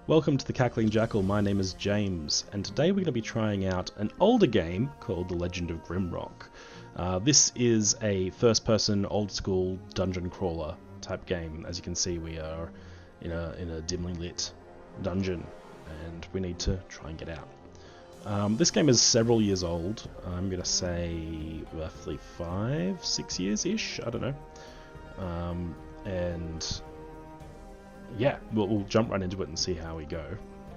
Welcome to the Cackling Jackal. My name is James, and today we're going to be trying out an older game called The Legend of Grimrock. This is a first-person, old-school dungeon crawler type game. As you can see, we are in a dimly lit dungeon, and we need to try and get out. This game is several years old. I'm going to say roughly 5-6 years-ish. I don't know. And yeah, we'll jump right into it and see how we go.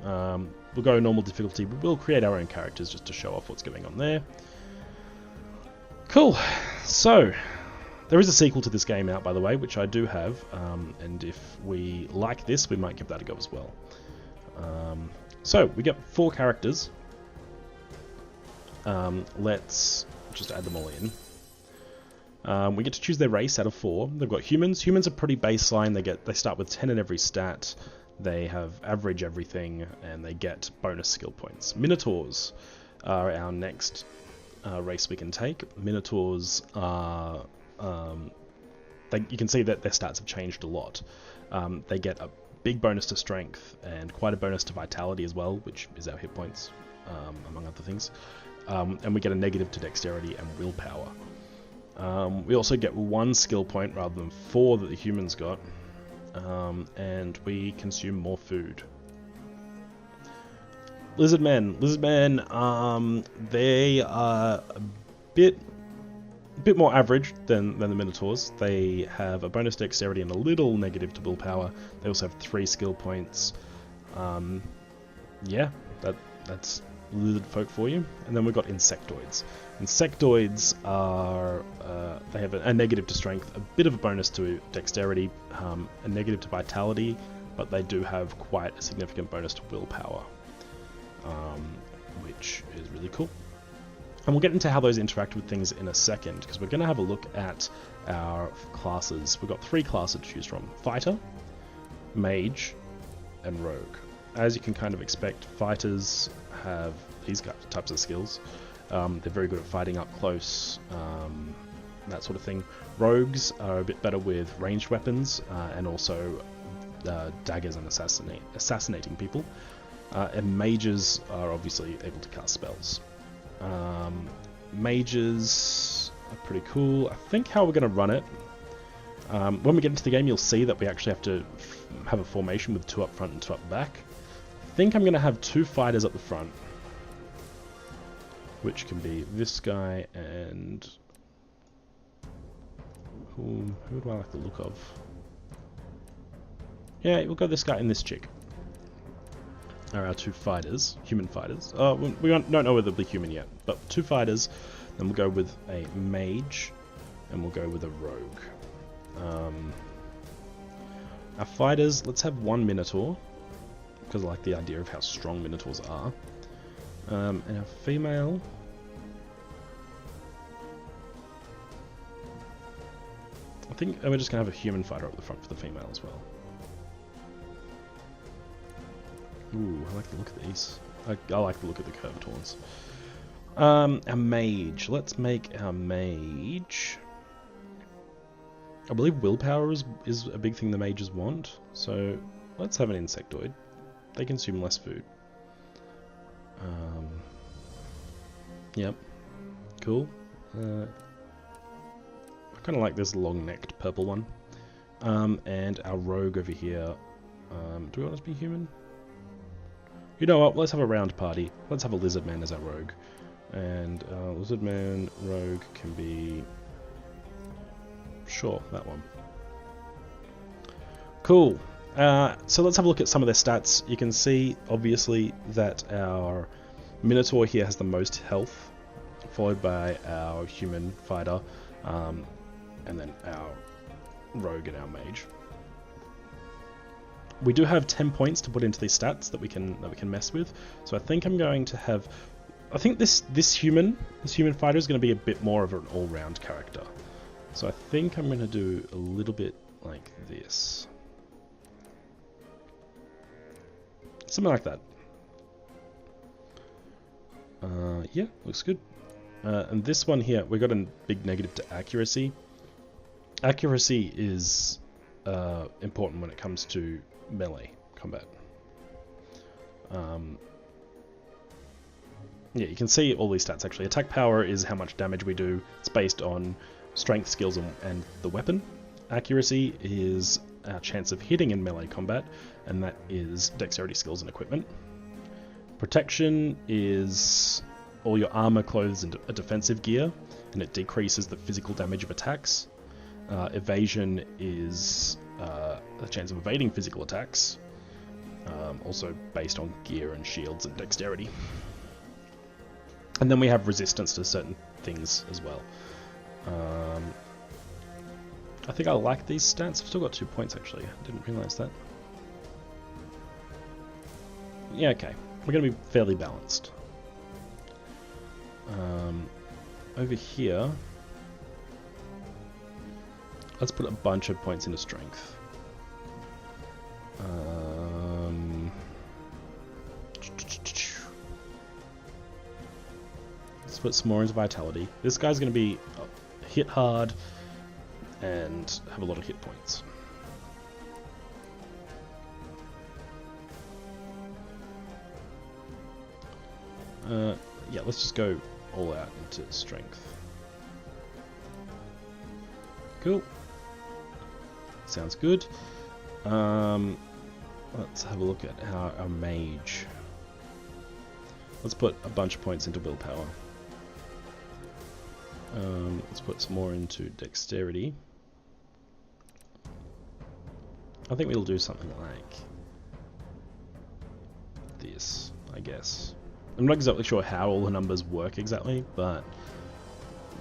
We'll go normal difficulty, but we'll create our own characters just to show off what's going on there. Cool. So, there is a sequel to this game out, by the way, which I do have, and if we like this, we might give that a go as well. So, we get 4 characters. Let's just add them all in. We get to choose their race out of 4. They've got humans. Humans are pretty baseline. They start with 10 in every stat. They have average everything, and they get bonus skill points. Minotaurs are our next race we can take. Minotaurs are... you can see that their stats have changed a lot. They get a big bonus to strength and quite a bonus to vitality as well, which is our hit points, among other things. And we get a negative to dexterity and willpower. We also get 1 skill point rather than 4 that the humans got, and we consume more food. Lizardmen, they are a bit more average than the Minotaurs. They have a bonus to dexterity and a little negative to willpower. They also have 3 skill points. Yeah, that's lizard folk for you. And then we've got insectoids. Insectoids are they have a negative to strength, a bit of a bonus to dexterity, a negative to vitality, but they do have quite a significant bonus to willpower, which is really cool. And we'll get into how those interact with things in a second, because we're going to have a look at our classes. We've got 3 classes to choose from: Fighter, Mage, and Rogue. As you can kind of expect, fighters have these types of skills. They're very good at fighting up close, that sort of thing. Rogues are a bit better with ranged weapons, and also daggers and assassinating people. And mages are obviously able to cast spells. Mages are pretty cool. I think how we're going to run it, when we get into the game, you'll see that we actually have to have a formation with 2 up front and 2 up back. I think I'm going to have 2 fighters up the front, which can be this guy and... who do I like the look of? Yeah, we'll go this guy and this chick. Are our 2 fighters, human fighters. We don't know whether they'll be human yet, but 2 fighters. Then we'll go with a mage, and we'll go with a rogue. Our fighters, let's have 1 minotaur, because I like the idea of how strong minotaurs are. And our female... I think we're just going to have a human fighter up the front for the female as well. Ooh, I like the look of these. I like the look of the curved horns. Our mage. Let's make our mage... I believe willpower is a big thing the mages want, so let's have an insectoid. They consume less food. Yep. Cool. I kind of like this long-necked purple one. And our rogue over here. Do we want it to be human? You know what? Let's have a round party. Let's have a lizardman as our rogue. And lizardman rogue can be... sure, that one. Cool. So let's have a look at some of their stats. You can see, obviously, that our Minotaur here has the most health, followed by our human fighter, and then our rogue and our mage. We do have 10 points to put into these stats that we can mess with. So I think I'm going to have... I think this human fighter is going to be a bit more of an all-round character. So I think I'm going to do a little bit like this. Something like that. Yeah, looks good. And this one here, we got a big negative to accuracy. Accuracy is important when it comes to melee combat. Yeah, you can see all these stats actually. Attack power is how much damage we do. It's based on strength, skills, and the weapon. Accuracy is our chance of hitting in melee combat, and that is dexterity, skills, and equipment. Protection is all your armor, clothes, and a defensive gear, and it decreases the physical damage of attacks. Evasion is a chance of evading physical attacks, also based on gear and shields and dexterity. And then we have resistance to certain things as well. I think I like these stats. I've still got 2 points actually. I didn't realise that. Yeah, okay. We're going to be fairly balanced. Over here, let's put a bunch of points into strength. Let's put some more into vitality. This guy's going to be hit hard and have a lot of hit points. Yeah, let's just go all out into strength. Cool. Sounds good. Let's have a look at our mage. Let's put a bunch of points into willpower. Let's put some more into dexterity. I think we'll do something like this, I guess. I'm not exactly sure how all the numbers work exactly, but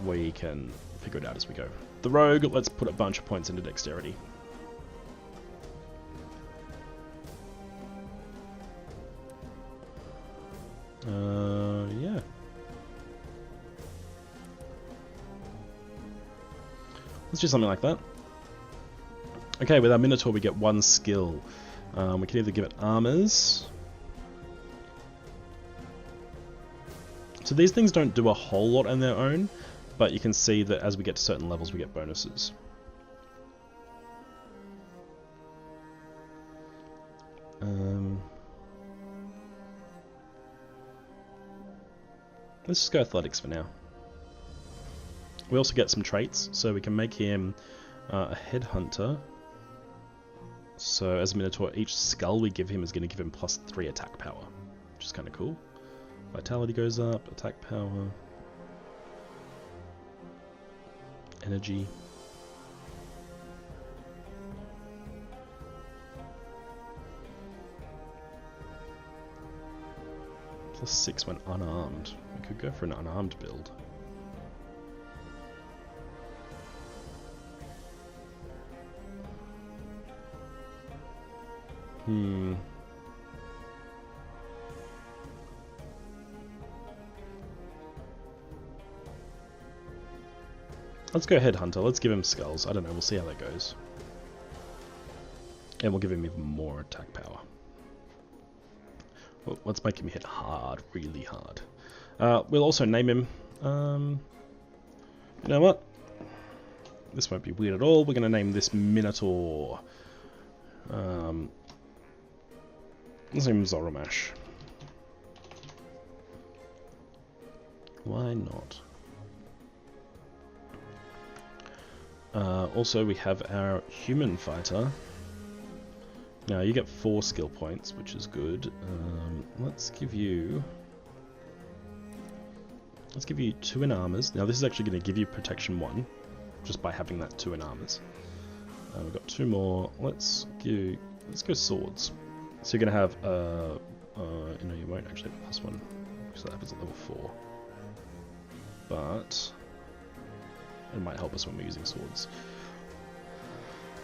we can figure it out as we go. The rogue, let's put a bunch of points into dexterity. Yeah. Let's do something like that. Okay, with our Minotaur we get 1 skill. We can either give it armors. So these things don't do a whole lot on their own, but you can see that as we get to certain levels we get bonuses. Let's just go athletics for now. We also get some traits, so we can make him a headhunter. So as a Minotaur, each skull we give him is going to give him +3 attack power, which is kind of cool. Vitality goes up, attack power, energy. +6 when unarmed. We could go for an unarmed build. Let's go Headhunter. Let's give him skulls. I don't know. We'll see how that goes. And we'll give him even more attack power. Well, let's make him hit hard, really hard. We'll also name him. You know what? This won't be weird at all. We're going to name this Minotaur. Let's name him Zoromash. Why not? Also, we have our human fighter. Now, you get 4 skill points, which is good. Let's give you 2 in armors. Now, this is actually going to give you protection 1, just by having that 2 in armors. We've got 2 more. Let's go swords. So you're going to have no, you won't actually have +1 because that happens at level 4. But it might help us when we're using swords.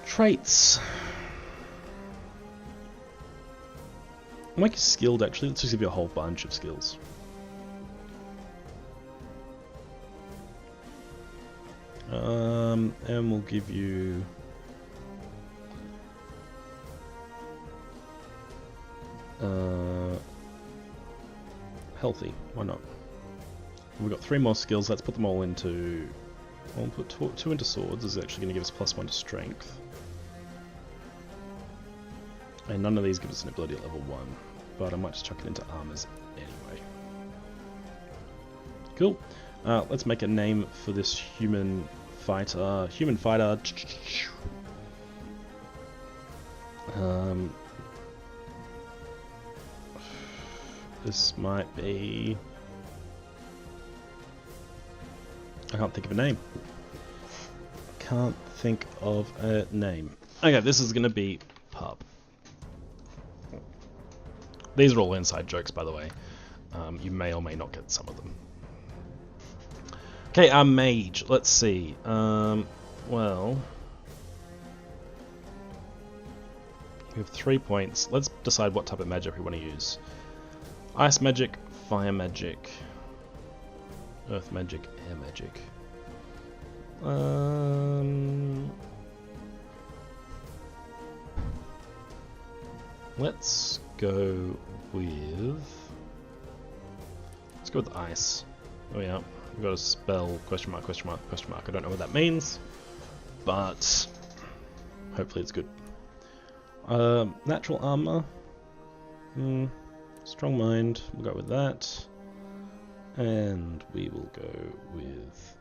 Traits. I'll make you skilled actually. Let's just give you a whole bunch of skills. And we'll give you healthy. Why not? We've got 3 more skills. Let's put them all into. We'll put 2 into swords. This is actually going to give us +1 to strength. And none of these give us an ability at level 1. but I might just chuck it into armors anyway. Cool. Let's make a name for this human fighter. Human fighter. This might be... I can't think of a name. Can't think of a name. Okay, this is going to be Pub. These are all inside jokes, by the way. You may or may not get some of them. Okay, our Mage. Let's see. Well... We have 3 points. Let's decide what type of magic we want to use. Ice magic, fire magic, earth magic, air magic. Let's go with... Let's go with ice. Oh yeah, we've got a spell, question mark, question mark, question mark. I don't know what that means, but hopefully it's good. Natural armor. Strong mind. We'll go with that. And we will go with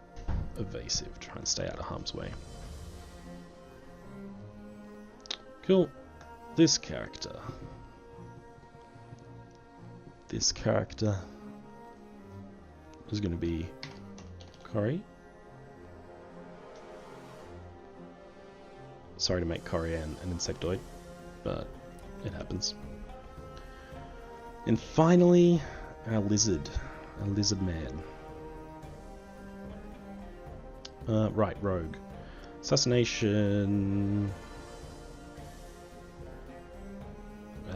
evasive. Try and stay out of harm's way. Cool. This character. This character is going to be Corey. Sorry to make Corey an insectoid, but it happens. And finally, our lizard man. Right, rogue. Assassination.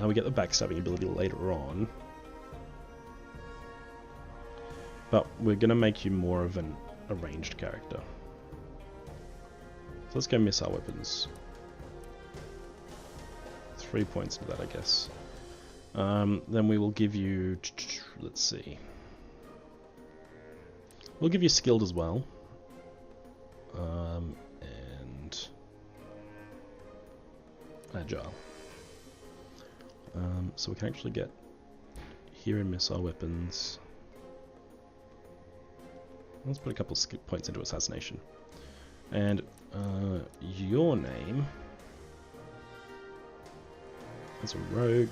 We get the backstabbing ability later on. But we're going to make you more of an ranged character. So let's go missile weapons. 3 points to that, I guess. Then we will give you... Let's see. We'll give you skilled as well. And... agile. So we can actually get here in missile weapons. Let's put a couple points into assassination. And your name as a rogue,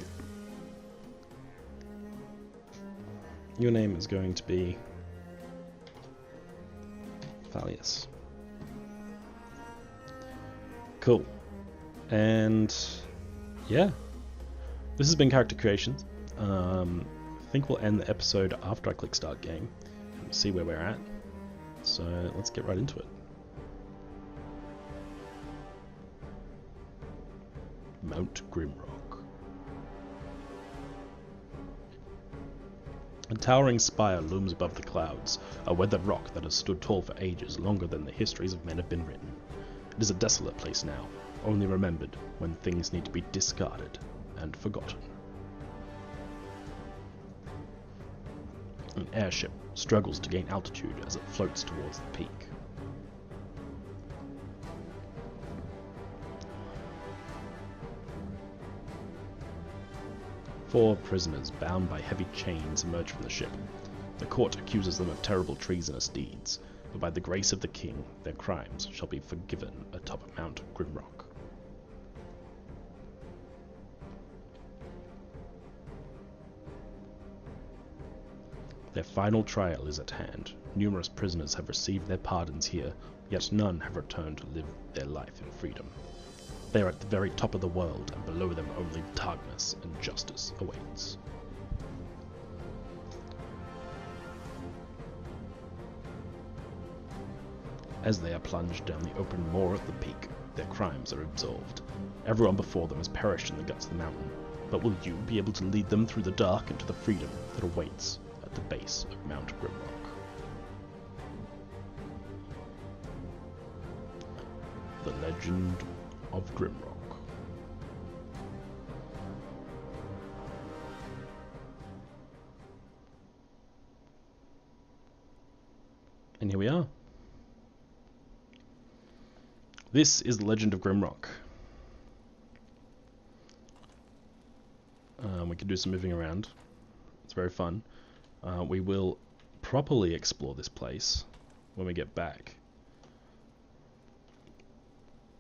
your name is going to be Thalius. Cool. And yeah, this has been Character Creations. I think we'll end the episode after I click Start Game and see where we're at. So let's get right into it. Mount Grimrock. A towering spire looms above the clouds, a weathered rock that has stood tall for ages, longer than the histories of men have been written. It is a desolate place now, only remembered when things need to be discarded and forgotten. An airship struggles to gain altitude as it floats towards the peak. Four prisoners, bound by heavy chains, emerge from the ship. The court accuses them of terrible treasonous deeds, but by the grace of the king, their crimes shall be forgiven atop Mount Grimrock. Their final trial is at hand. Numerous prisoners have received their pardons here, yet none have returned to live their life in freedom. They are at the very top of the world, and below them only darkness and justice awaits. As they are plunged down the open moor at the peak, their crimes are absolved. Everyone before them has perished in the guts of the mountain, but will you be able to lead them through the dark into the freedom that awaits at the base of Mount Grimrock? The Legend of Grimrock. And here we are. This is the Legend of Grimrock. We can do some moving around. It's very fun. We will properly explore this place when we get back.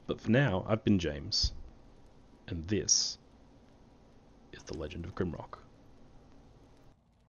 But for now, I've been James, and this is The Legend of Grimrock.